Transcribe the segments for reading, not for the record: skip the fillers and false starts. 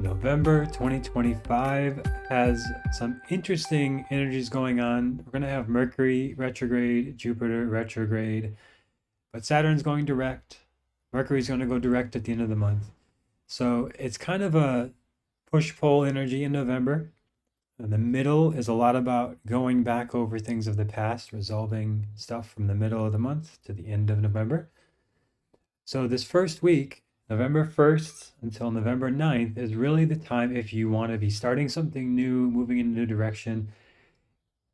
November 2025 has some interesting energies going on. We're going to have Mercury retrograde, Jupiter retrograde, but Saturn's going direct. Mercury's going to go direct at the end of the month. So it's kind of a push-pull energy in November. And the middle is a lot about going back over things of the past, resolving stuff from the middle of the month to the end of November. So this first week, November 1st until November 9th, is really the time if you want to be starting something new, moving in a new direction.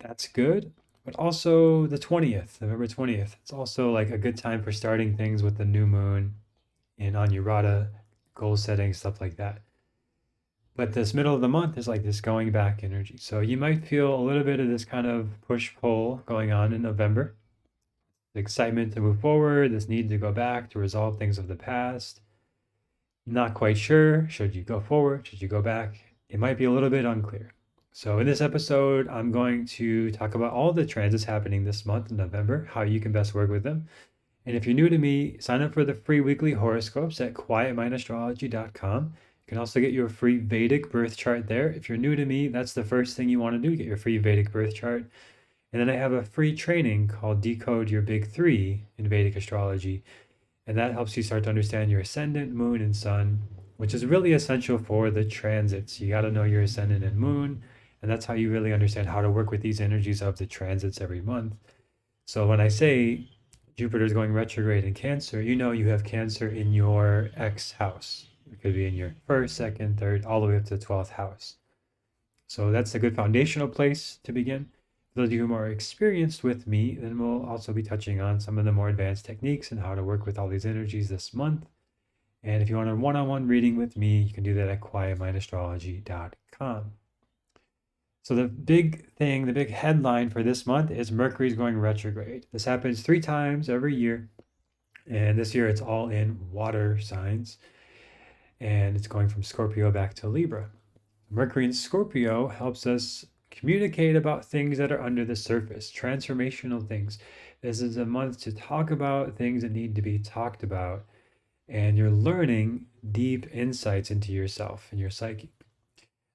That's good. But also the 20th, November 20th, it's also like a good time for starting things with the new moon and Anurata, goal setting, stuff like that. But this middle of the month is like this going back energy. So you might feel a little bit of this kind of push-pull going on in November. The excitement to move forward, this need to go back to resolve things of the past. Not quite sure. Should you go forward? Should you go back? It might be a little bit unclear. So in this episode, I'm going to talk about all the transits happening this month in November, how you can best work with them. And if you're new to me, sign up for the free weekly horoscopes at quietmindastrology.com. You can also get your free Vedic birth chart there. If you're new to me, that's the first thing you want to do, get your free Vedic birth chart. And then I have a free training called Decode Your Big Three in Vedic Astrology. And that helps you start to understand your ascendant, moon, and sun, which is really essential for the transits. You got to know your ascendant and moon. And that's how you really understand how to work with these energies of the transits every month. So when I say Jupiter is going retrograde in Cancer, you know you have Cancer in your X house. It could be in your first, second, third, all the way up to the 12th house. So that's a good foundational place to begin. For those of you who are more experienced with me, then we'll also be touching on some of the more advanced techniques and how to work with all these energies this month. And if you want a one-on-one reading with me, you can do that at quietmindastrology.com. So the big thing, the big headline for this month is Mercury's going retrograde. This happens 3 times every year. And this year it's all in water signs. And it's going from Scorpio back to Libra. Mercury in Scorpio helps us communicate about things that are under the surface, transformational things. This is a month to talk about things that need to be talked about. And you're learning deep insights into yourself and your psyche.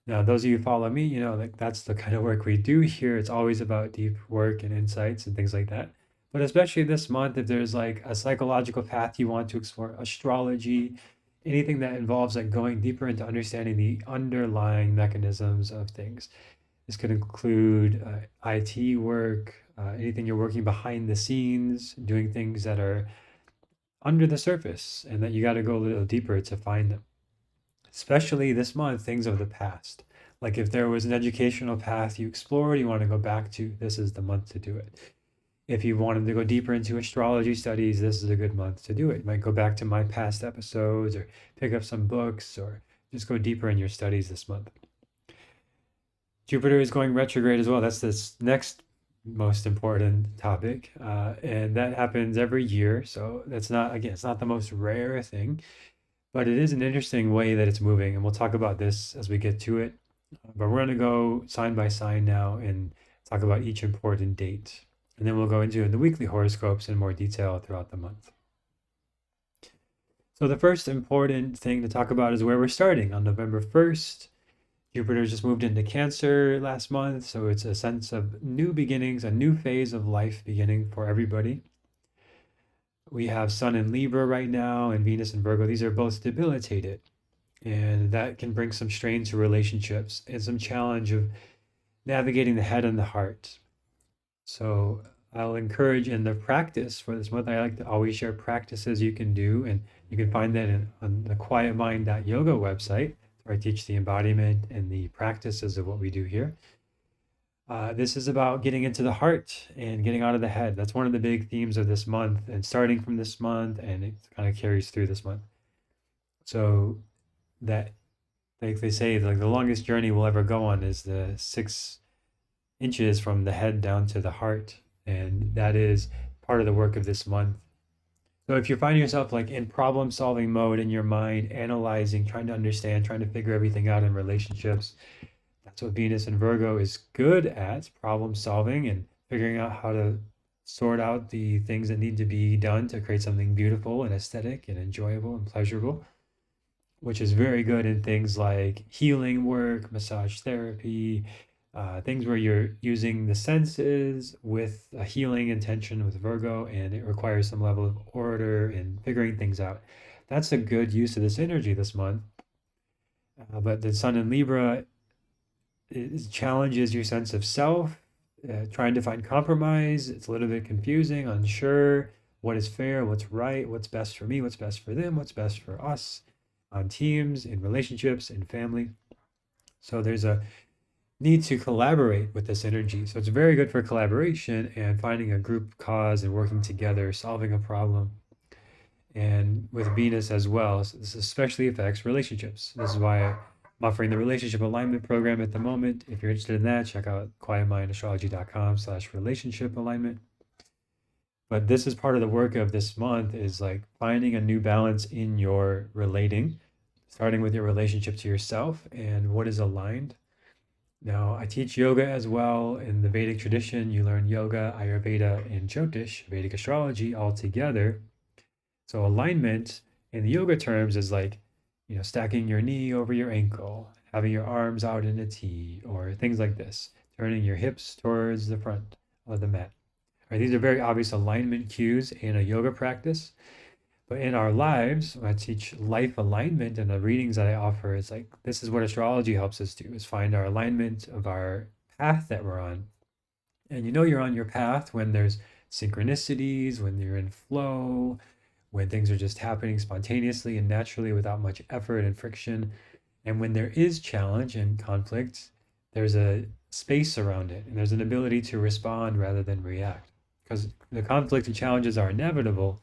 Now, those of you who follow me, you know, like that's the kind of work we do here. It's always about deep work and insights and things like that. But especially this month, if there's like a psychological path you want to explore, astrology, anything that involves like going deeper into understanding the underlying mechanisms of things. This could include IT work, anything you're working behind the scenes, doing things that are under the surface and that you got to go a little deeper to find them. Especially this month, things of the past. Like if there was an educational path you explored, you want to go back to, this is the month to do it. If you wanted to go deeper into astrology studies, this is a good month to do it. You might go back to my past episodes or pick up some books or just go deeper in your studies this month. Jupiter is going retrograde as well. That's this next most important topic. And that happens every year. So that's not, again, it's not the most rare thing. But it is an interesting way that it's moving, and we'll talk about this as we get to it. But we're going to go sign by sign now and talk about each important date. And then we'll go into the weekly horoscopes in more detail throughout the month. So the first important thing to talk about is where we're starting. On November 1st, Jupiter just moved into Cancer last month, so it's a sense of new beginnings, a new phase of life beginning for everybody. We have Sun in Libra right now and Venus in Virgo. These are both debilitated. And that can bring some strain to relationships and some challenge of navigating the head and the heart. So I'll encourage in the practice for this month, I like to always share practices you can do. And you can find that on the quietmind.yoga website, where I teach the embodiment and the practices of what we do here. This is about getting into the heart and getting out of the head. That's one of the big themes of this month and starting from this month, and it kind of carries through this month. So that, like they say, like the longest journey we'll ever go on is the 6 inches from the head down to the heart. And that is part of the work of this month. So if you're finding yourself like in problem solving mode in your mind, analyzing, trying to understand, trying to figure everything out in relationships, that's what Venus and Virgo is good at, problem solving and figuring out how to sort out the things that need to be done to create something beautiful and aesthetic and enjoyable and pleasurable. which is very good in things like healing work, massage therapy, things where you're using the senses with a healing intention with Virgo, and it requires some level of order and figuring things out. That's a good use of this energy this month. But the Sun in Libra challenges your sense of self, trying to find compromise. It's a little bit confusing, unsure what is fair, what's right, what's best for me, what's best for them, what's best for us on teams, in relationships, in family. So there's a need to collaborate with this energy. So it's very good for collaboration and finding a group cause and working together, solving a problem. And with Venus as well, so this especially affects relationships. This is why I'm offering the relationship alignment program at the moment. If you're interested in that, check out quietmindastrology.com/relationship alignment. But this is part of the work of this month, is like finding a new balance in your relating, starting with your relationship to yourself and what is aligned. Now, I teach yoga as well. In the Vedic tradition, you learn yoga, Ayurveda, and Jyotish, Vedic astrology, all together. So alignment in the yoga terms is like, stacking your knee over your ankle, having your arms out in a T, or things like this, turning your hips towards the front of the mat. Right, these are very obvious alignment cues in a yoga practice. But in our lives, when I teach life alignment and the readings that I offer, it's like this is what astrology helps us do, is find our alignment of our path that we're on. And you're on your path when there's synchronicities, when you're in flow, when things are just happening spontaneously and naturally without much effort and friction. And when there is challenge and conflict, there's a space around it and there's an ability to respond rather than react. Because the conflict and challenges are inevitable,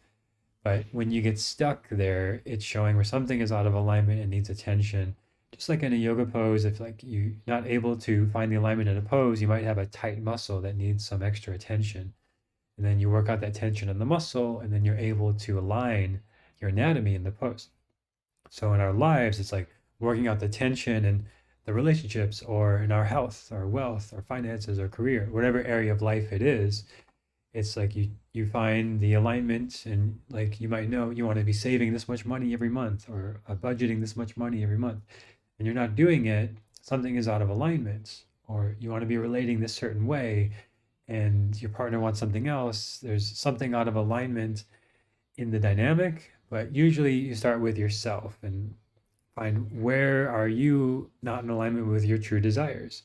but when you get stuck there, it's showing where something is out of alignment and needs attention. Just like in a yoga pose, if like you're not able to find the alignment in a pose, you might have a tight muscle that needs some extra attention. And then you work out that tension in the muscle, and then you're able to align your anatomy in the pose. So in our lives, it's like working out the tension in the relationships, or in our health, our wealth, our finances, our career, whatever area of life it is. It's like you find the alignment, and like you might know you want to be saving this much money every month, or budgeting this much money every month, and you're not doing it. Something is out of alignment, or you want to be relating this certain way and your partner wants something else. There's something out of alignment in the dynamic, but usually you start with yourself and find where are you not in alignment with your true desires.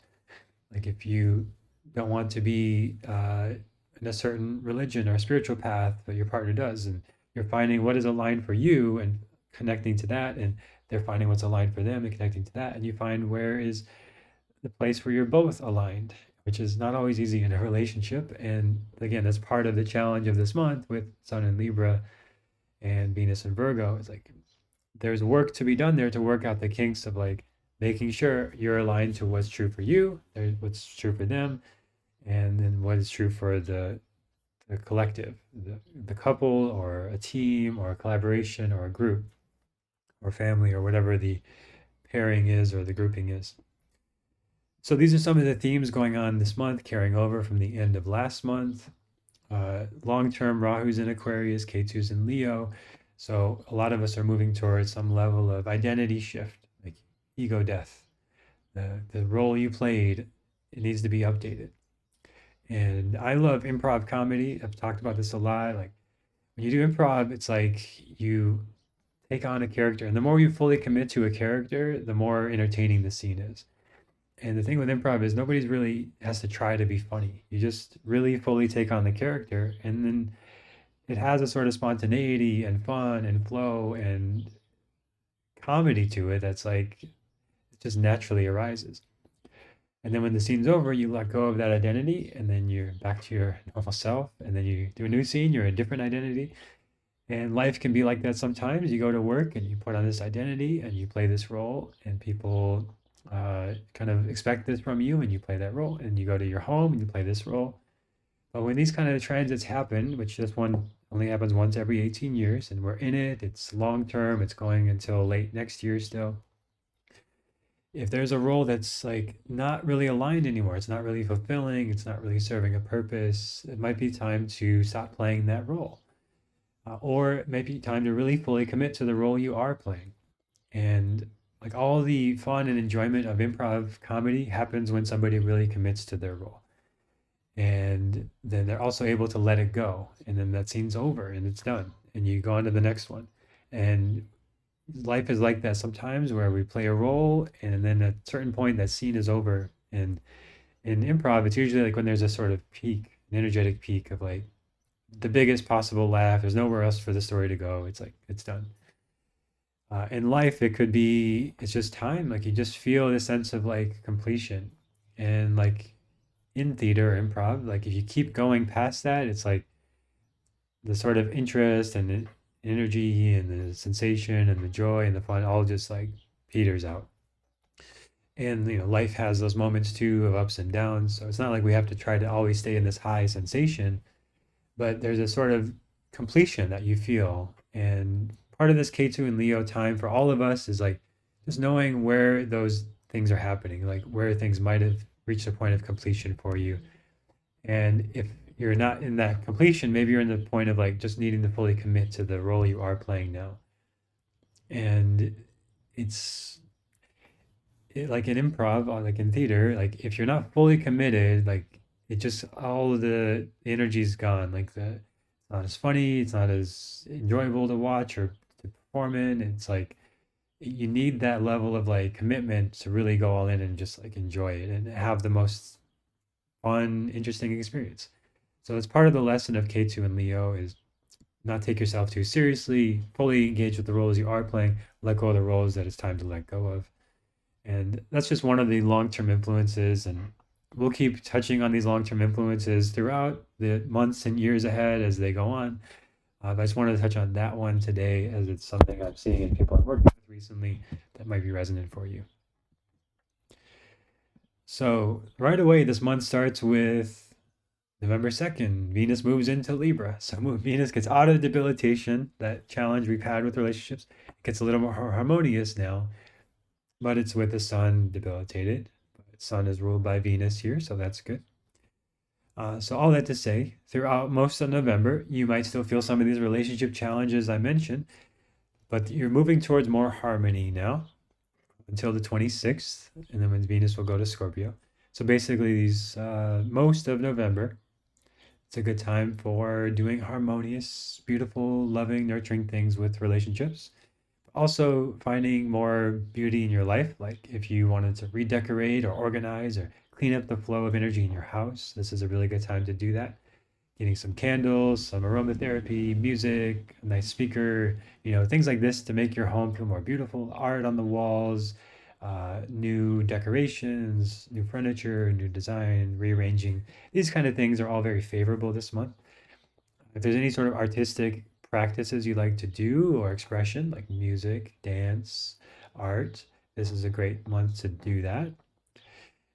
Like if you don't want to be in a certain religion or spiritual path, but your partner does, and you're finding what is aligned for you and connecting to that, and they're finding what's aligned for them and connecting to that, and you find where is the place where you're both aligned, which is not always easy in a relationship. And again, that's part of the challenge of this month with Sun in Libra and Venus in Virgo. It's like there's work to be done there to work out the kinks of like making sure you're aligned to what's true for you, what's true for them, and then what is true for the collective, the couple, or a team, or a collaboration, or a group, or family, or whatever the pairing is or the grouping is. So these are some of the themes going on this month, carrying over from the end of last month. Long-term, Rahu's in Aquarius, Ketu's in Leo. So a lot of us are moving towards some level of identity shift, like ego death. The role you played, it needs to be updated. And I love improv comedy. I've talked about this a lot. Like when you do improv, it's like you take on a character, and the more you fully commit to a character, the more entertaining the scene is. And the thing with improv is nobody's really has to try to be funny. You just really fully take on the character, and then it has a sort of spontaneity and fun and flow and comedy to it that's like it just naturally arises. And then when the scene's over, you let go of that identity, and then you're back to your normal self, and then you do a new scene, you're a different identity. And life can be like that sometimes. You go to work and you put on this identity and you play this role, and people kind of expect this from you, and you play that role. And you go to your home and you play this role. But when these kind of transits happen, which this one only happens once every 18 years, and we're in it, it's long term, it's going until late next year still. If there's a role that's like not really aligned anymore, it's not really fulfilling, it's not really serving a purpose, it might be time to stop playing that role. Or it might be time to really fully commit to the role you are playing. And like all the fun and enjoyment of improv comedy happens when somebody really commits to their role. And then they're also able to let it go. And then that scene's over and it's done. And you go on to the next one. And life is like that sometimes where we play a role and then at a certain point that scene is over. And in improv, it's usually like when there's a sort of peak, an energetic peak of like the biggest possible laugh. There's nowhere else for the story to go. It's like it's done. In life, it could be it's just time. Like you just feel this sense of like completion, and like in theater or improv, like if you keep going past that, it's like the sort of interest and the energy and the sensation and the joy and the fun all just like peters out. And life has those moments too of ups and downs. So it's not like we have to try to always stay in this high sensation, but there's a sort of completion that you feel. And part of this K2 and Leo time for all of us is like just knowing where those things are happening, like where things might have reached a point of completion for you. And if you're not in that completion, maybe you're in the point of like just needing to fully commit to the role you are playing now. And it's like in improv or like in theater, like if you're not fully committed, like it just all of the energy's gone. Like it's not as funny, it's not as enjoyable to watch or to perform in. It's like you need that level of like commitment to really go all in and just like enjoy it and have the most fun, interesting experience. So it's part of the lesson of K2 and Leo is not take yourself too seriously, fully engage with the roles you are playing, let go of the roles that it's time to let go of. And that's just one of the long-term influences. And we'll keep touching on these long-term influences throughout the months and years ahead as they go on. But I just wanted to touch on that one today as it's something I'm seeing in people I'm working with recently that might be resonant for you. So right away, this month starts with November 2nd. Venus moves into Libra. So Venus gets out of debilitation, that challenge we've had with relationships. It gets a little more harmonious now, but it's with the sun debilitated. Sun is ruled by Venus here, so that's good. So all that to say, throughout most of November, you might still feel some of these relationship challenges I mentioned, but you're moving towards more harmony now until the 26th, and then when Venus will go to Scorpio. So basically, these most of November, it's a good time for doing harmonious, beautiful, loving, nurturing things with relationships. Also, finding more beauty in your life, like if you wanted to redecorate or organize or clean up the flow of energy in your house, this is a really good time to do that. Getting some candles, some aromatherapy, music, a nice speaker, things like this to make your home feel more beautiful. Art on the walls, new decorations, new furniture, new design, rearranging. These kind of things are all very favorable this month. If there's any sort of artistic practices you like to do or expression, like music, dance, art, this is a great month to do that.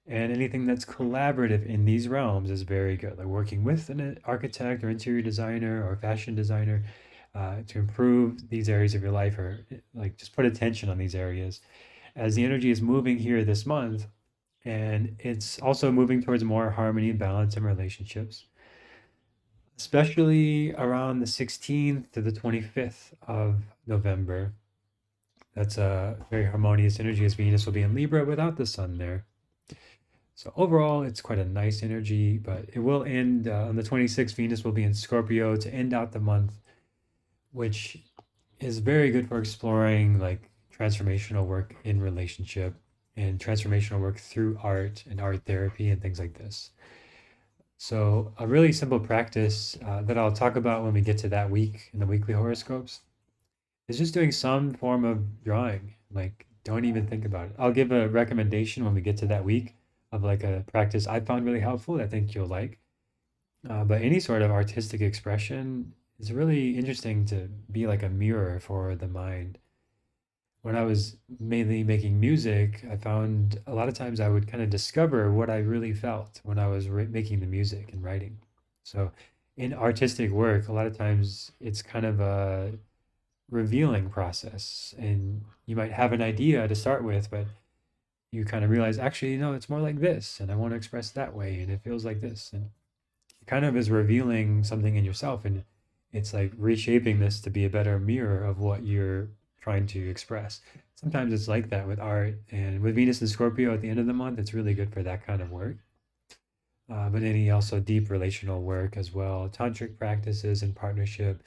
And anything that's collaborative in these realms is very good, like working with an architect or interior designer or fashion designer to improve these areas of your life, or like just put attention on these areas as the energy is moving here this month. And it's also moving towards more harmony and balance in relationships, especially around the 16th to the 25th of November. That's a very harmonious energy as Venus will be in Libra without the sun there. So overall, it's quite a nice energy, but it will end on the 26th. Venus will be in Scorpio to end out the month, which is very good for exploring like transformational work in relationship and transformational work through art and art therapy and things like this. So a really simple practice that I'll talk about when we get to that week in the weekly horoscopes is just doing some form of drawing. Like, don't even think about it. I'll give a recommendation when we get to that week of like a practice I found really helpful that I think you'll like. But any sort of artistic expression is really interesting to be like a mirror for the mind. When I was mainly making music, I found a lot of times I would kind of discover what I really felt when I was making the music and writing. So in artistic work, a lot of times it's kind of a revealing process, and you might have an idea to start with, but you kind of realize actually, it's more like this, and I want to express that way, and it feels like this, and it kind of is revealing something in yourself, and it's like reshaping this to be a better mirror of what you're trying to express. Sometimes it's like that with art, and with Venus and Scorpio at the end of the month, it's really good for that kind of work. But any also deep relational work as well, tantric practices and partnership,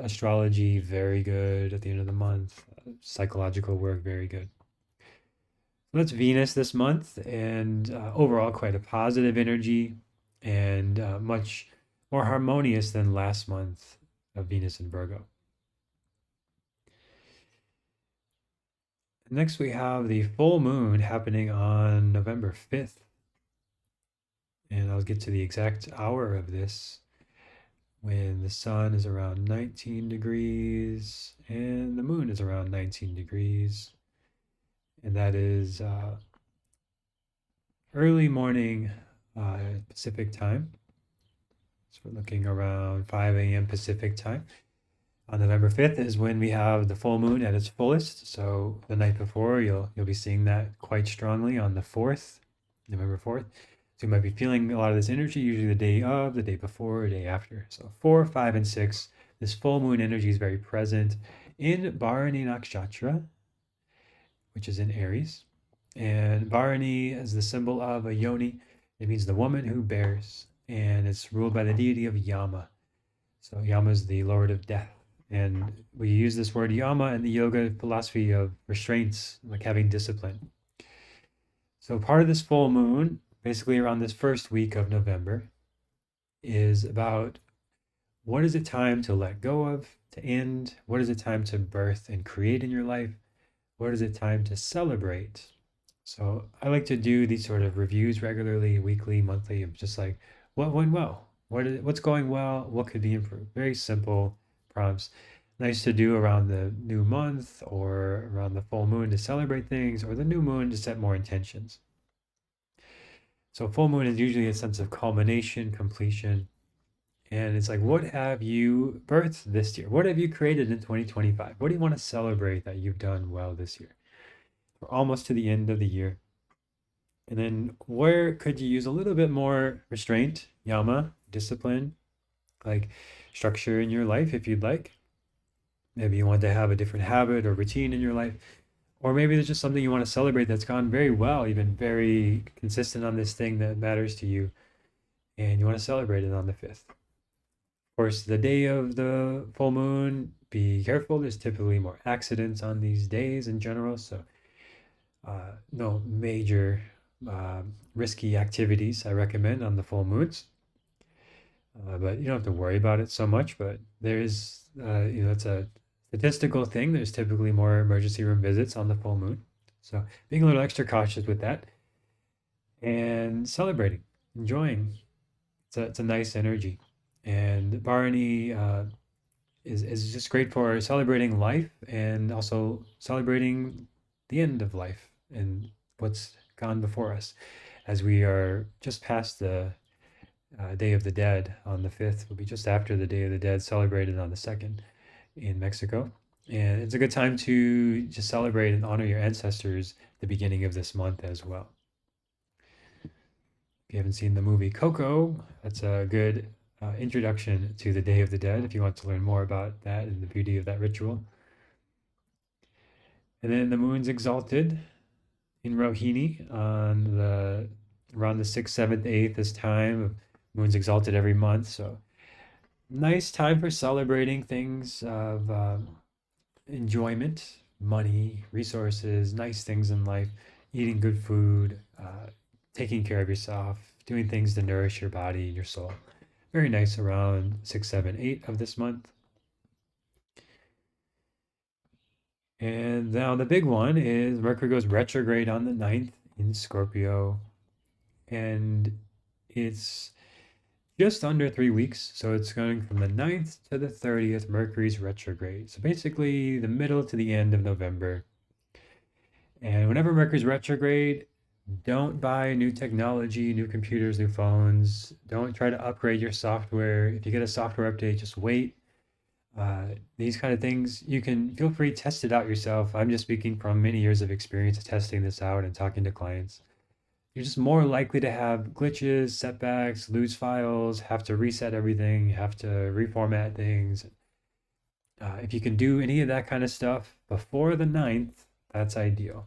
astrology, very good at the end of the month, psychological work, very good. So that's Venus this month, and overall quite a positive energy and much more harmonious than last month of Venus and Virgo. Next, we have the full moon happening on November 5th. And I'll get to the exact hour of this when the sun is around 19 degrees and the moon is around 19 degrees. And that is early morning Pacific time. So we're looking around 5 a.m. Pacific time. On November 5th is when we have the full moon at its fullest. So the night before, you'll be seeing that quite strongly on the 4th, November 4th. So you might be feeling a lot of this energy, usually the day of, the day before, or day after. So 4, 5, and 6, this full moon energy is very present in Bharani Nakshatra, which is in Aries. And Bharani is the symbol of a yoni. It means the woman who bears, and it's ruled by the deity of Yama. So Yama is the lord of death. And we use this word yama in the yoga philosophy of restraints, like having discipline. So part of this full moon, basically around this first week of November, is about what is it time to let go of, to end? What is it time to birth and create in your life? What is it time to celebrate? So I like to do these sort of reviews regularly, weekly, monthly, of just like what went well, what's going well, what could be improved. Very simple prompts. Nice to do around the new month or around the full moon to celebrate things, or the new moon to set more intentions. So full moon is usually a sense of culmination, completion. And it's like, what have you birthed this year? What have you created in 2025? What do you want to celebrate that you've done well this year? We're almost to the end of the year. And then where could you use a little bit more restraint, yama, discipline, like structure in your life if you'd like? Maybe you want to have a different habit or routine in your life. Or maybe there's just something you want to celebrate that's gone very well. You've been very consistent on this thing that matters to you, and you want to celebrate it on the 5th. Of course, the day of the full moon, be careful. There's typically more accidents on these days in general, so no major risky activities I recommend on the full moons. But you don't have to worry about it so much. But there is, it's a statistical thing. There's typically more emergency room visits on the full moon. So being a little extra cautious with that and celebrating, enjoying. It's a nice energy. And Bharani is just great for celebrating life and also celebrating the end of life and what's gone before us, as we are just past the Day of the Dead on the 5th. Will be just after the Day of the Dead, celebrated on the 2nd in Mexico. And it's a good time to just celebrate and honor your ancestors the beginning of this month as well. If you haven't seen the movie Coco, that's a good introduction to the Day of the Dead if you want to learn more about that and the beauty of that ritual. And then the moon's exalted in Rohini on around the 6th, 7th, 8th this time. Of moon's exalted every month, so nice time for celebrating things of enjoyment, money, resources, nice things in life, eating good food, taking care of yourself, doing things to nourish your body and your soul. Very nice around 6, 7, 8 of this month. And now the big one is Mercury goes retrograde on the 9th in Scorpio. And it's just under 3 weeks. So it's going from the 9th to the 30th, Mercury's retrograde. So basically the middle to the end of November. And whenever Mercury's retrograde, don't buy new technology, new computers, new phones. Don't try to upgrade your software. If you get a software update, just wait. These kind of things, you can feel free to test it out yourself. I'm just speaking from many years of experience of testing this out and talking to clients. You're just more likely to have glitches, setbacks, lose files, have to reset everything, have to reformat things. If you can do any of that kind of stuff before the 9th, that's ideal.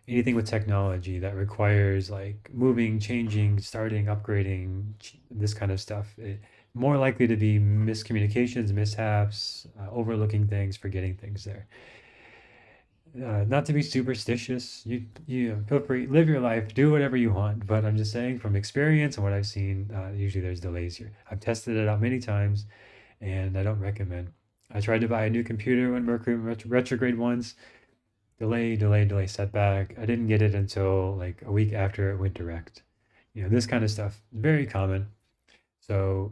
Anything with technology that requires like moving, changing, starting, upgrading, this kind of stuff, more likely to be miscommunications, mishaps, overlooking things, forgetting things there. Not to be superstitious, you feel free, live your life, do whatever you want. But I'm just saying from experience and what I've seen, usually there's delays here. I've tested it out many times, and I don't recommend. I tried to buy a new computer when Mercury retrograde once. Delay, delay, delay, setback. I didn't get it until like a week after it went direct. This kind of stuff, very common. So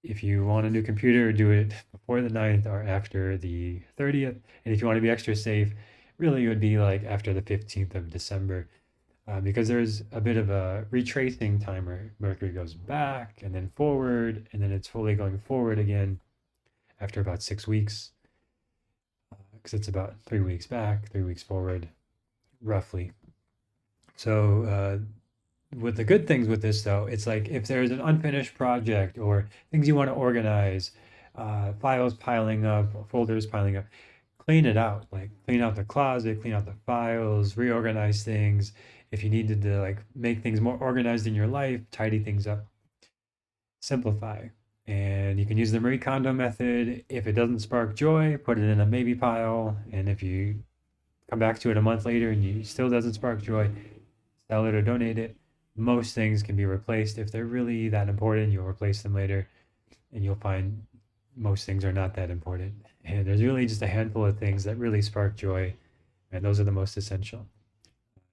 if you want a new computer, do it before the 9th or after the 30th. And if you want to be extra safe, really it would be like after the 15th of December, because there's a bit of a retracing time where Mercury goes back and then forward, and then it's fully going forward again after about 6 weeks, because it's about 3 weeks back, 3 weeks forward, roughly. So with the good things with this though, it's like if there's an unfinished project or things you want to organize, files piling up, folders piling up, clean it out. Like clean out the closet, clean out the files, reorganize things. If you needed to like make things more organized in your life, tidy things up, simplify. And you can use the Marie Kondo method. If it doesn't spark joy, put it in a maybe pile. And if you come back to it a month later and you still doesn't spark joy, sell it or donate it. Most things can be replaced. If they're really that important, you'll replace them later, and you'll find most things are not that important. And there's really just a handful of things that really spark joy, and those are the most essential.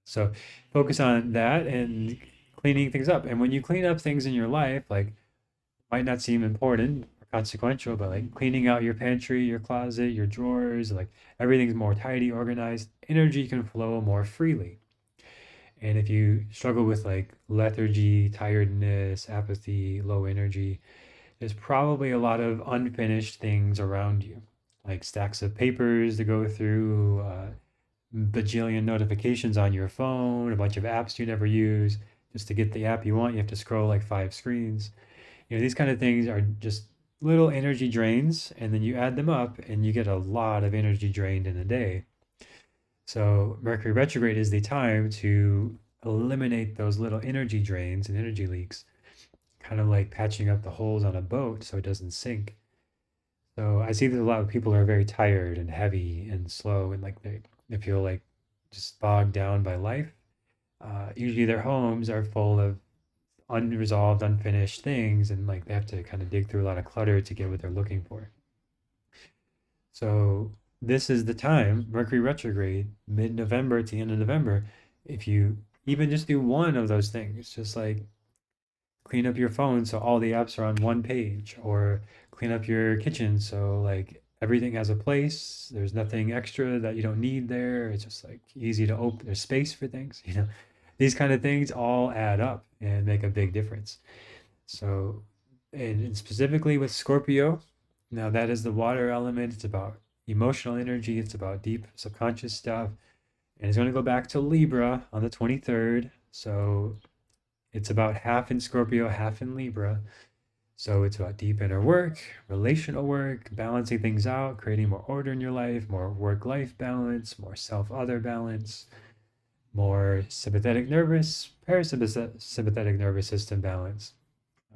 So focus on that and cleaning things up. And when you clean up things in your life, like might not seem important or consequential, but like cleaning out your pantry, your closet, your drawers, like everything's more tidy, organized, energy can flow more freely. And if you struggle with like lethargy, tiredness, apathy, low energy, there's probably a lot of unfinished things around you, like stacks of papers to go through, bajillion notifications on your phone, a bunch of apps you never use. Just to get the app you want, you have to scroll like 5 screens. These kind of things are just little energy drains, and then you add them up and you get a lot of energy drained in a day. So Mercury retrograde is the time to eliminate those little energy drains and energy leaks, kind of like patching up the holes on a boat so it doesn't sink. So I see that a lot of people are very tired and heavy and slow, and like they feel like just bogged down by life. Usually their homes are full of unresolved, unfinished things, and like they have to kind of dig through a lot of clutter to get what they're looking for. So this is the time, Mercury retrograde, mid-November to the end of November. If you even just do one of those things, just like clean up your phone so all the apps are on one page, or clean up your kitchen so like everything has a place. There's nothing extra that you don't need there. It's just like easy to open. There's space for things. These kind of things all add up and make a big difference. So, and specifically with Scorpio, now that is the water element. It's about emotional energy. It's about deep subconscious stuff. And it's going to go back to Libra on the 23rd. So it's about half in Scorpio, half in Libra. So it's about deep inner work, relational work, balancing things out, creating more order in your life, more work-life balance, more self-other balance, more sympathetic nervous, parasympathetic nervous system balance.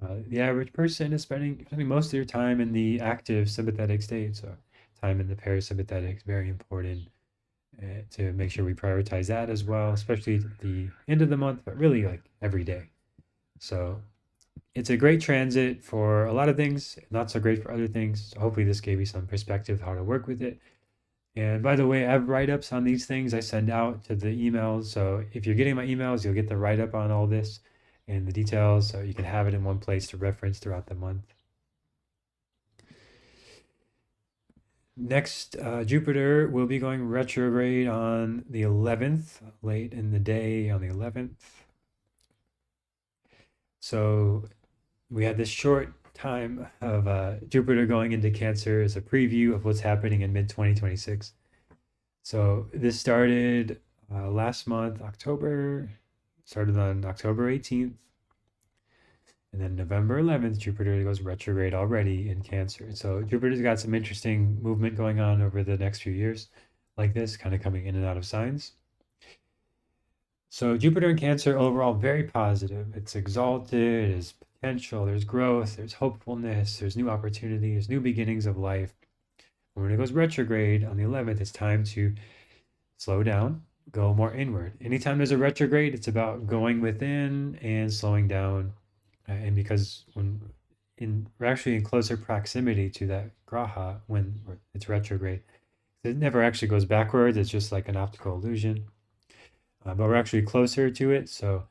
The average person is spending most of your time in the active sympathetic state. So time in the parasympathetic is very important, to make sure we prioritize that as well, especially at the end of the month, but really like every day. So it's a great transit for a lot of things, not so great for other things. So hopefully this gave you some perspective how to work with it. And by the way, I have write-ups on these things I send out to the emails. So if you're getting my emails, you'll get the write-up on all this and the details, so you can have it in one place to reference throughout the month. Next, Jupiter will be going retrograde on the 11th, late in the day on the 11th. So we had this short time of Jupiter going into Cancer as a preview of what's happening in mid-2026. So this started last month, started on October 18th. And then November 11th, Jupiter goes retrograde already in Cancer. So Jupiter's got some interesting movement going on over the next few years, like this, kind of coming in and out of signs. So Jupiter in Cancer overall very positive. It's exalted, there's potential, there's growth, there's hopefulness, there's new opportunities, new beginnings of life. When it goes retrograde on the 11th, it's time to slow down, go more inward. Anytime there's a retrograde, it's about going within and slowing down. And because we're actually in closer proximity to that graha when it's retrograde, it never actually goes backwards. It's just like an optical illusion. But we're actually closer to it. So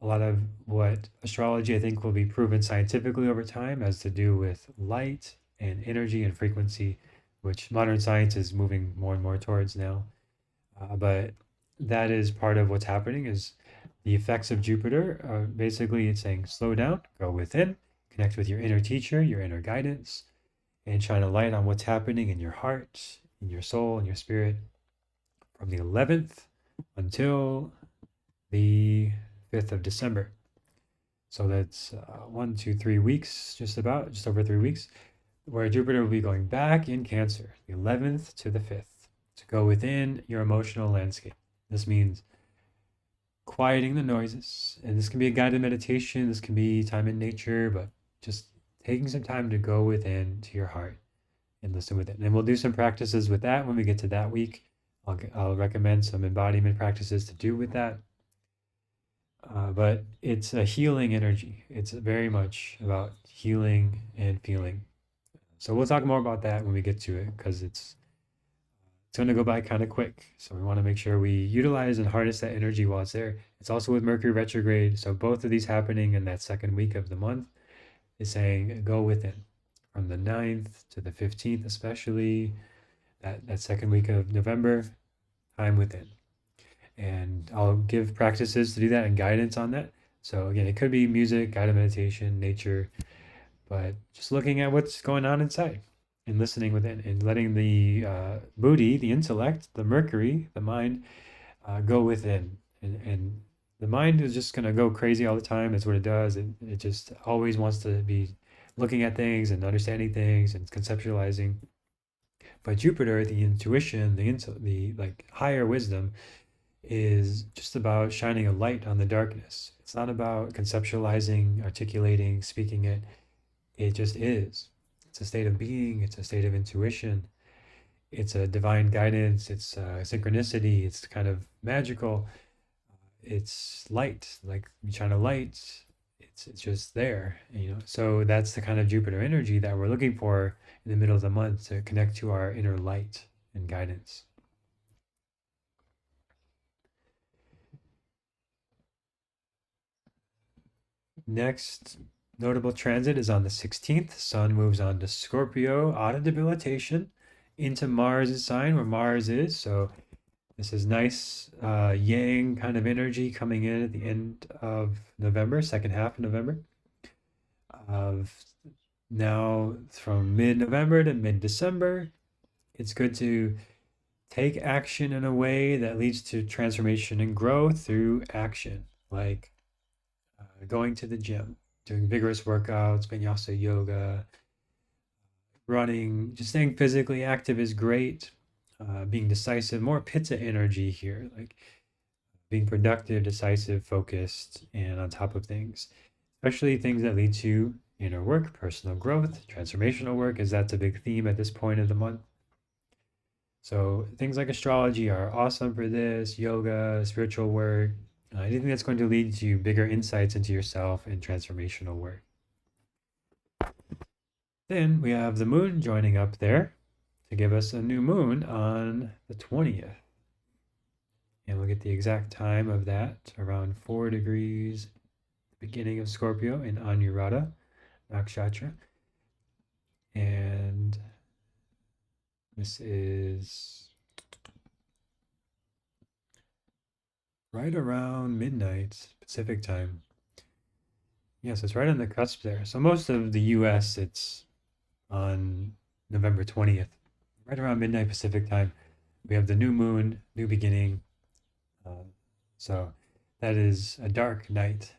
a lot of what astrology I think will be proven scientifically over time has to do with light and energy and frequency, which modern science is moving more and more towards now. But that is part of what's happening is the effects of Jupiter. Basically, it's saying slow down, go within, connect with your inner teacher, your inner guidance, and shine a light on what's happening in your heart, in your soul, in your spirit from the 11th until the 5th of December. So that's 1, 2, 3 weeks, just over 3 weeks, where Jupiter will be going back in Cancer, the 11th to the 5th, to go within your emotional landscape. This means quieting the noises, and this can be a guided meditation, this can be time in nature, but just taking some time to go within to your heart and listen with it. And we'll do some practices with that when we get to that week. I'll recommend some embodiment practices to do with that. But it's a healing energy. It's very much about healing and feeling. So we'll talk more about that when we get to it because it's going to go by kind of quick. So we want to make sure we utilize and harness that energy while it's there. It's also with Mercury retrograde. So both of these happening in that second week of the month is saying go within from the 9th to the 15th, especially that second week of November, time within. And I'll give practices to do that and guidance on that. So again, it could be music, guided meditation, nature, but just looking at what's going on inside and listening within and letting the buddhi, the intellect, the Mercury, the mind, go within. And the mind is just going to go crazy all the time. That's what it does. It just always wants to be looking at things and understanding things and conceptualizing. But Jupiter, the intuition, the like higher wisdom, is just about shining a light on the darkness. It's not about conceptualizing, articulating, speaking it. It just is. It's a state of being. It's a state of intuition. It's a divine guidance. It's synchronicity. It's kind of magical. It's light. Like you shine a light. It's just there. So that's the kind of Jupiter energy that we're looking for in the middle of the month to connect to our inner light and guidance. Next notable transit is on the 16th. Sun moves on to Scorpio, out of debilitation, into Mars' sign where Mars is. So this is nice yang kind of energy coming in at the end of November, second half of November. Now from mid-November to mid-December, it's good to take action in a way that leads to transformation and growth through action, like going to the gym, doing vigorous workouts, vinyasa yoga, running, just staying physically active is great. Being decisive, more pitta energy here, like being productive, decisive, focused, and on top of things, especially things that lead to inner work, personal growth, transformational work, as that's a big theme at this point of the month. So things like astrology are awesome for this, yoga, spiritual work, anything that's going to lead to bigger insights into yourself and transformational work. Then we have the moon joining up there to give us a new moon on the 20th. And we'll get the exact time of that around 4 degrees, beginning of Scorpio in Anuradha Nakshatra. And this is right around midnight Pacific time. Yes, it's right on the cusp there. So most of the US, it's on November 20th, right around midnight Pacific time. We have the new moon, new beginning. So that is a dark night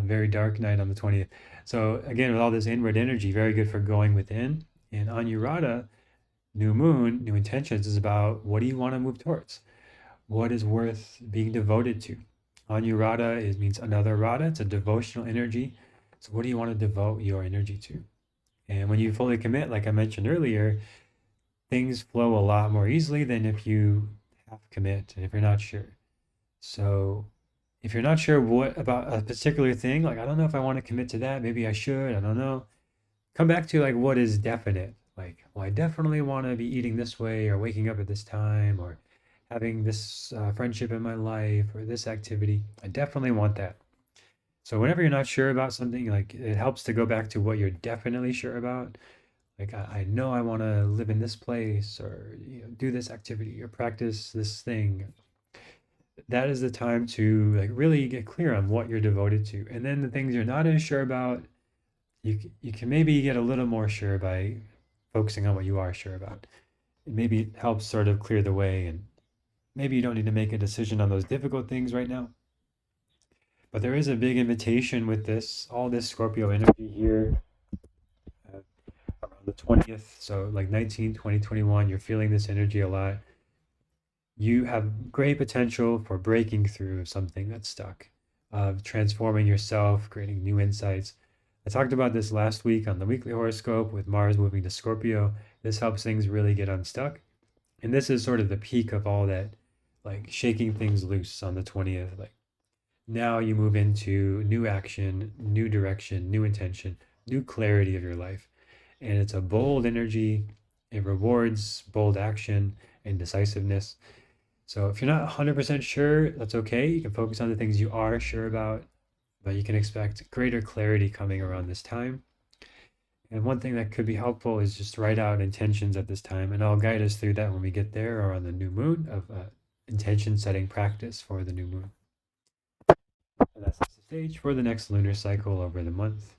Very dark night on the 20th. So again, with all this inward energy, very good for going within. And Anurata, new moon, new intentions, is about what do you want to move towards? What is worth being devoted to? Anurata means another rata. It's a devotional energy. So what do you want to devote your energy to? And when you fully commit, like I mentioned earlier, things flow a lot more easily than if you half commit and if you're not sure. So if you're not sure what about a particular thing, like I don't know if I want to commit to that, maybe I should, I don't know. Come back to like what is definite. Like, well, I definitely want to be eating this way or waking up at this time or having this friendship in my life or this activity. I definitely want that. So whenever you're not sure about something, like it helps to go back to what you're definitely sure about. Like I know I want to live in this place or do this activity or practice this thing. That is the time to like really get clear on what you're devoted to. And then the things you're not as sure about, you can maybe get a little more sure by focusing on what you are sure about. It maybe helps sort of clear the way, and maybe you don't need to make a decision on those difficult things right now. But there is a big invitation with this, all this Scorpio energy here around the 20th. So like 19, 20, 21, you're feeling this energy a lot. You have great potential for breaking through something that's stuck, of transforming yourself, creating new insights. I talked about this last week on the weekly horoscope with Mars moving to Scorpio. This helps things really get unstuck. And this is sort of the peak of all that, like shaking things loose on the 20th. Like now you move into new action, new direction, new intention, new clarity of your life. And it's a bold energy. It rewards bold action and decisiveness. So if you're not 100% sure, that's okay. You can focus on the things you are sure about, but you can expect greater clarity coming around this time. And one thing that could be helpful is just write out intentions at this time, and I'll guide us through that when we get there or on the new moon of intention setting practice for the new moon. And that's the stage for the next lunar cycle over the month.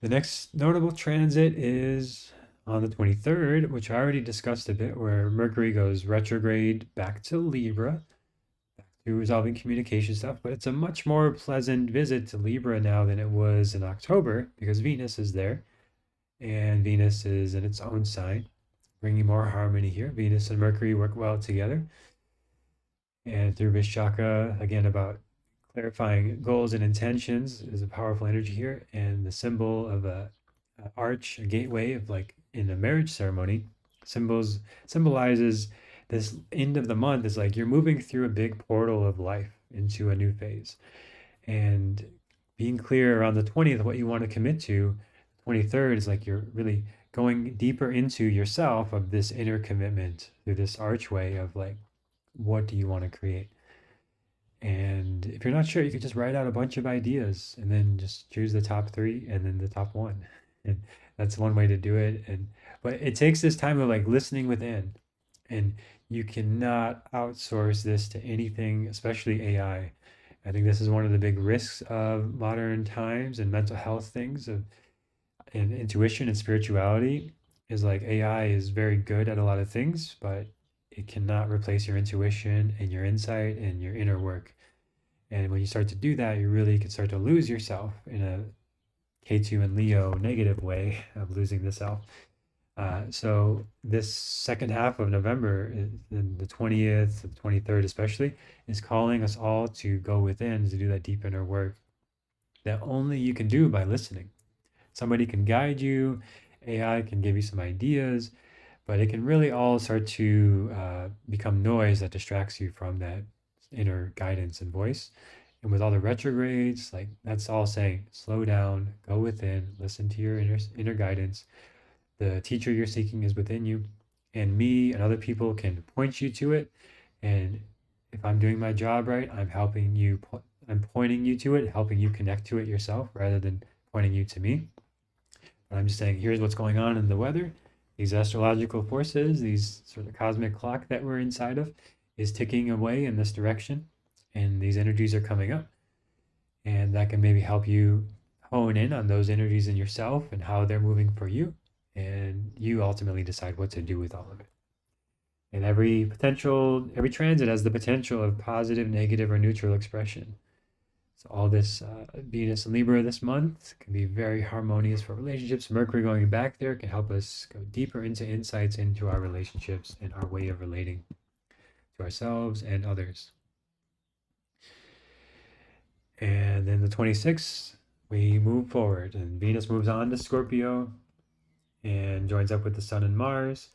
The next notable transit is on the 23rd, which I already discussed a bit, where Mercury goes retrograde back to Libra, back to resolving communication stuff. But it's a much more pleasant visit to Libra now than it was in October because Venus is there, and Venus is in its own sign, bringing more harmony here. Venus and Mercury work well together. And through Vishaka, again, about clarifying goals and intentions is a powerful energy here. And the symbol of a arch, a gateway of like in a marriage ceremony, symbolizes this end of the month is like you're moving through a big portal of life into a new phase. And being clear around the 20th what you want to commit to, 23rd is like you're really going deeper into yourself of this inner commitment through this archway of like, what do you want to create? And if you're not sure, you could just write out a bunch of ideas and then just choose the top three and then the top one. And that's one way to do it. But it takes this time of like listening within. And you cannot outsource this to anything, especially AI. I think this is one of the big risks of modern times and mental health things and intuition and spirituality is like AI is very good at a lot of things, but it cannot replace your intuition and your insight and your inner work. And when you start to do that, you really can start to lose yourself in a K2 and Leo negative way of losing the self. So this second half of November, the 20th, the 23rd especially, is calling us all to go within to do that deep inner work that only you can do by listening. Somebody can guide you, AI can give you some ideas, but it can really all start to become noise that distracts you from that inner guidance and voice. And with all the retrogrades, like that's all saying, slow down, go within, listen to your inner guidance. The teacher you're seeking is within you, and me and other people can point you to it. And if I'm doing my job right, I'm helping you. I'm pointing you to it, helping you connect to it yourself, rather than pointing you to me. But I'm just saying, here's what's going on in the weather. These astrological forces, these sort of cosmic clock that we're inside of, is ticking away in this direction, and these energies are coming up, and that can maybe help you hone in on those energies in yourself and how they're moving for you, and you ultimately decide what to do with all of it. And every transit has the potential of positive, negative, or neutral expression. So all this Venus and Libra this month can be very harmonious for relationships. Mercury going back there can help us go deeper into insights into our relationships and our way of relating to ourselves and others. And then the 26th, we move forward, and Venus moves on to Scorpio and joins up with the Sun and Mars.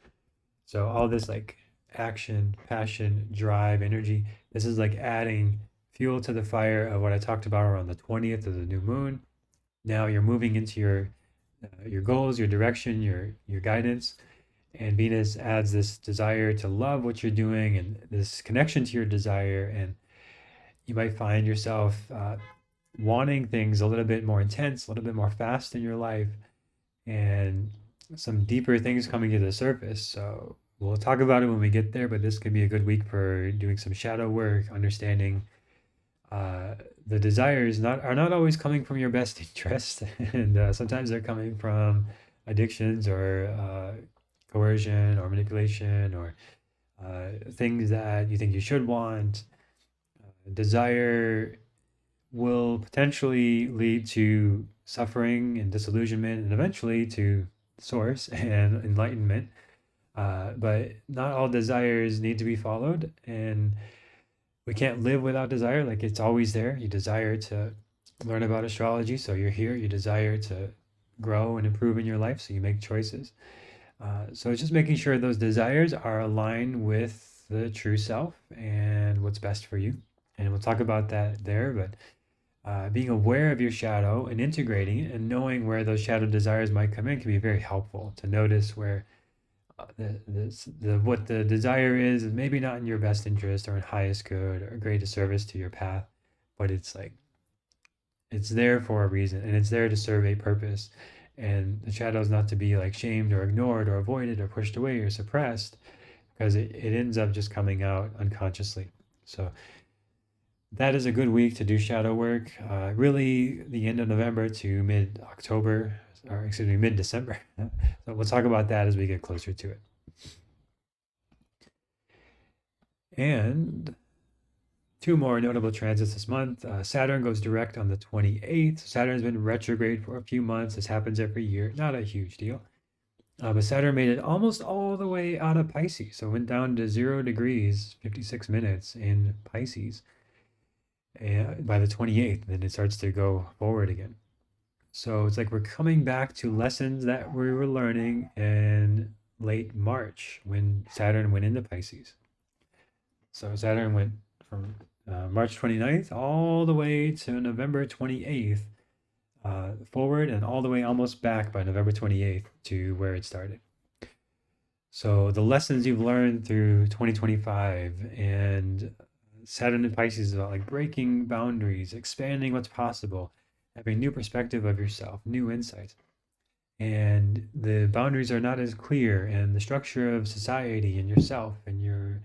So all this like action, passion, drive, energy, this is like adding fuel to the fire of what I talked about around the 20th of the new moon. Now you're moving into your goals, your direction, your guidance, and Venus adds this desire to love what you're doing and this connection to your desire, and you might find yourself wanting things a little bit more intense, a little bit more fast in your life, and some deeper things coming to the surface. So we'll talk about it when we get there, but this could be a good week for doing some shadow work, understanding the desires are not always coming from your best interest, and sometimes they're coming from addictions or coercion or manipulation or things that you think you should want. Desire will potentially lead to suffering and disillusionment and eventually to source and enlightenment. But not all desires need to be followed, and we can't live without desire. Like it's always there. You desire to learn about astrology, so you're here. You desire to grow and improve in your life, so you make choices. So it's just making sure those desires are aligned with the true self and what's best for you. And we'll talk about that there, but being aware of your shadow and integrating it and knowing where those shadow desires might come in can be very helpful to notice where what the desire is maybe not in your best interest or in highest good or greatest service to your path, but it's like it's there for a reason and it's there to serve a purpose. And the shadow is not to be like shamed or ignored or avoided or pushed away or suppressed, because it ends up just coming out unconsciously. So that is a good week to do shadow work. Really, the end of November to mid October, or excuse me, mid December. So we'll talk about that as we get closer to it. And two more notable transits this month. Saturn goes direct on the 28th. Saturn's been retrograde for a few months. This happens every year. Not a huge deal. But Saturn made it almost all the way out of Pisces. So it went down to 0 degrees, 56 minutes in Pisces by the 28th. Then it starts to go forward again. So it's like we're coming back to lessons that we were learning in late March when Saturn went into Pisces. So Saturn went from March 29th all the way to November 28th forward, and all the way almost back by November 28th to where it started. So the lessons you've learned through 2025 and Saturn in Pisces is about like breaking boundaries, expanding what's possible, having new perspective of yourself, new insights. And the boundaries are not as clear, and the structure of society and yourself and your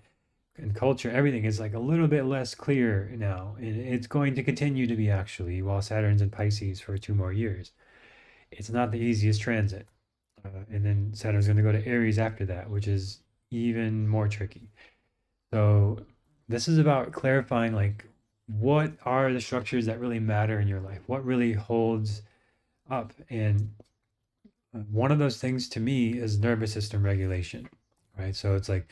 and culture, everything is like a little bit less clear now. And it's going to continue to be actually while Saturn's in Pisces for 2 more years. It's not the easiest transit. And then Saturn's going to go to Aries after that, which is even more tricky. So this is about clarifying like what are the structures that really matter in your life? What really holds up? And one of those things to me is nervous system regulation, right? So it's like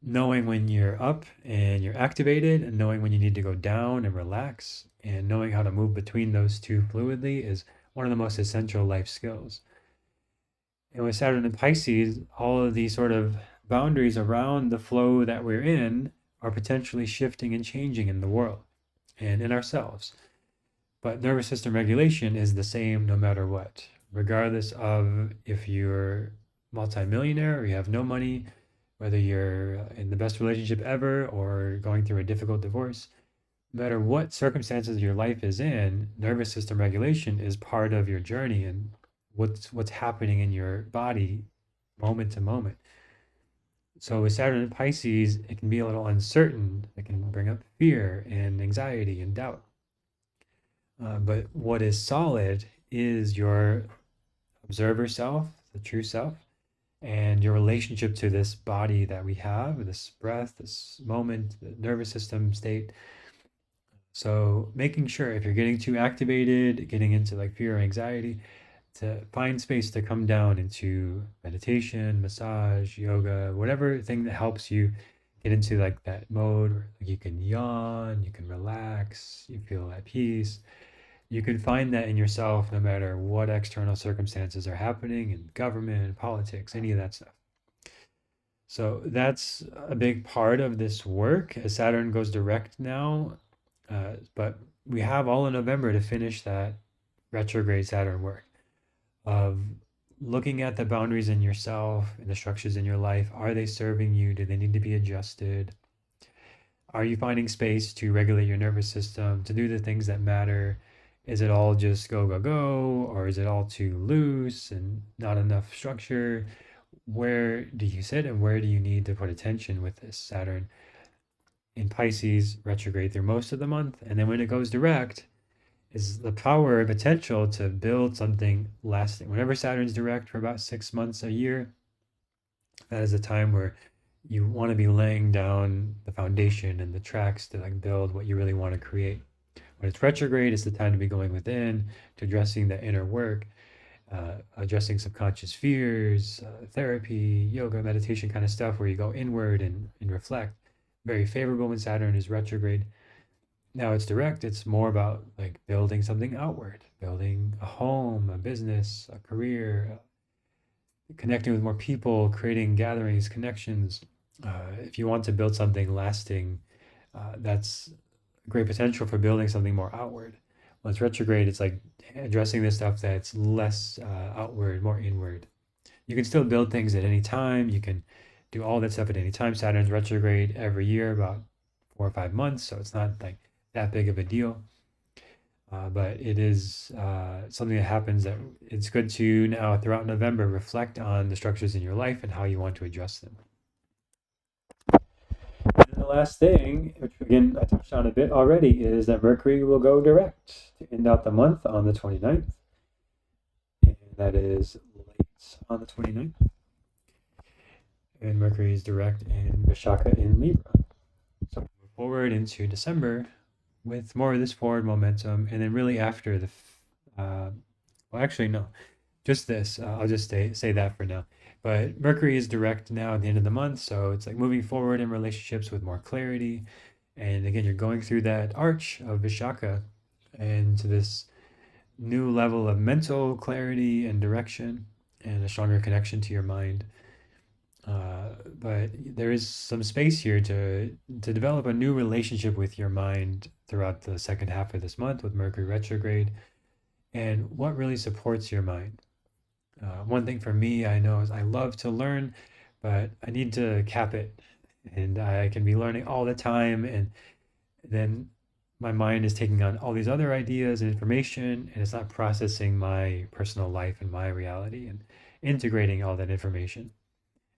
knowing when you're up and you're activated and knowing when you need to go down and relax, and knowing how to move between those two fluidly is one of the most essential life skills. And with Saturn in Pisces, all of these sort of boundaries around the flow that we're in are potentially shifting and changing in the world and in ourselves. But nervous system regulation is the same no matter what, regardless of if you're multimillionaire or you have no money, whether you're in the best relationship ever or going through a difficult divorce. No matter what circumstances your life is in, nervous system regulation is part of your journey and what's happening in your body moment to moment. So with Saturn in Pisces, it can be a little uncertain. It can bring up fear and anxiety and doubt. But what is solid is your observer self, the true self, and your relationship to this body that we have, this breath, this moment, the nervous system state. So making sure if you're getting too activated, getting into like fear or anxiety, to find space to come down into meditation, massage, yoga, whatever thing that helps you get into like that mode where like you can yawn, you can relax, you feel at peace. You can find that in yourself no matter what external circumstances are happening in government, politics, any of that stuff. So that's a big part of this work as Saturn goes direct now. But we have all in November to finish that retrograde Saturn work of looking at the boundaries in yourself and the structures in your life. Are they serving you? Do they need to be adjusted? Are you finding space to regulate your nervous system, to do the things that matter? Is it all just go, go, go? Or is it all too loose and not enough structure? Where do you sit and where do you need to put attention with this Saturn in Pisces retrograde through most of the month? And then when it goes direct, is the power and potential to build something lasting. Whenever Saturn's direct for about 6 months, a year, that is a time where you want to be laying down the foundation and the tracks to like build what you really want to create. When it's retrograde, it's the time to be going within, to addressing the inner work, addressing subconscious fears, therapy, yoga, meditation kind of stuff where you go inward and reflect. Very favorable when Saturn is retrograde. Now it's direct, it's more about like building something outward, building a home, a business, a career, connecting with more people, creating gatherings, connections. If you want to build something lasting, that's great potential for building something more outward. When it's retrograde, it's like addressing the stuff that's less outward, more inward. You can still build things at any time. You can do all that stuff at any time. Saturn's retrograde every year, about 4 or 5 months, so it's not like that big of a deal. But it is something that happens that it's good to now throughout November reflect on the structures in your life and how you want to adjust them. And then the last thing, which again I touched on a bit already, is that Mercury will go direct to end out the month on the 29th. And that is late on the 29th. And Mercury is direct in Vishaka in Libra. So move forward into December with more of this forward momentum, and then really after the, well, actually no, just this. I'll just say that for now. But Mercury is direct now at the end of the month, so it's like moving forward in relationships with more clarity. And again, you're going through that arch of Vishaka and to this new level of mental clarity and direction and a stronger connection to your mind. But there is some space here to develop a new relationship with your mind throughout the second half of this month with Mercury retrograde, and what really supports your mind. One thing for me, I know is I love to learn, but I need to cap it, and I can be learning all the time, and then my mind is taking on all these other ideas and information, and it's not processing my personal life and my reality and integrating all that information.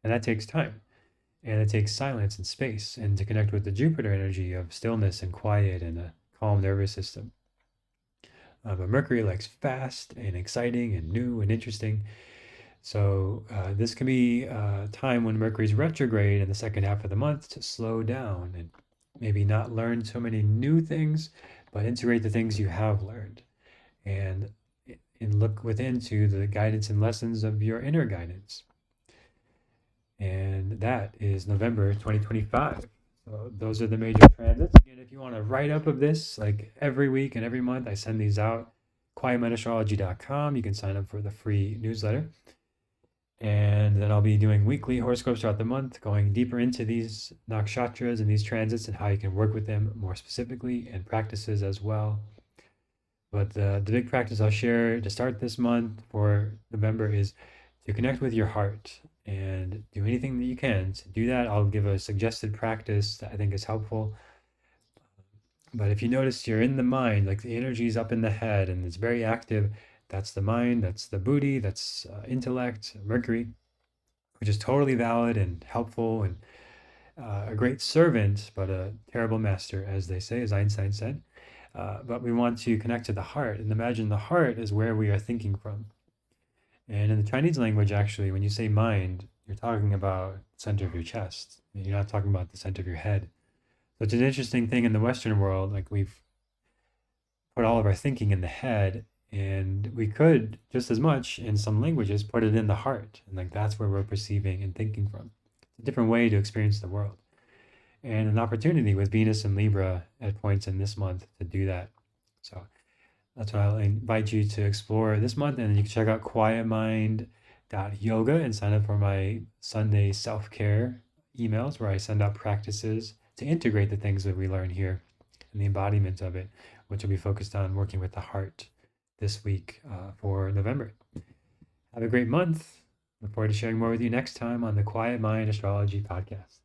And that takes time. And it takes silence and space and to connect with the Jupiter energy of stillness and quiet and a calm nervous system. But Mercury likes fast and exciting and new and interesting. So this can be a time when Mercury's retrograde in the second half of the month to slow down and maybe not learn so many new things, but integrate the things you have learned and look within to the guidance and lessons of your inner guidance. And that is November 2025. So those are the major transits. Again, if you want a write-up of this, like every week and every month, I send these out. Quietmindastrology.com. You can sign up for the free newsletter. And then I'll be doing weekly horoscopes throughout the month, going deeper into these nakshatras and these transits and how you can work with them more specifically and practices as well. But the big practice I'll share to start this month for November is to connect with your heart and do anything that you can to do that. I'll give a suggested practice that I think is helpful. But if you notice you're in the mind, like the energy is up in the head and it's very active, that's the mind, that's the buddhi, that's intellect, Mercury, which is totally valid and helpful and a great servant, but a terrible master, as they say, as Einstein said. But we want to connect to the heart and imagine the heart is where we are thinking from. And in the Chinese language, actually, when you say mind, you're talking about the center of your chest. You're not talking about the center of your head. So it's an interesting thing in the Western world. Like we've put all of our thinking in the head, and we could just as much in some languages put it in the heart, and like that's where we're perceiving and thinking from. It's a different way to experience the world, and an opportunity with Venus and Libra at points in this month to do that. So that's what I'll invite you to explore this month. And you can check out quietmind.yoga and sign up for my Sunday self-care emails, where I send out practices to integrate the things that we learn here and the embodiment of it, which will be focused on working with the heart this week for November. Have a great month. Look forward to sharing more with you next time on the Quiet Mind Astrology Podcast.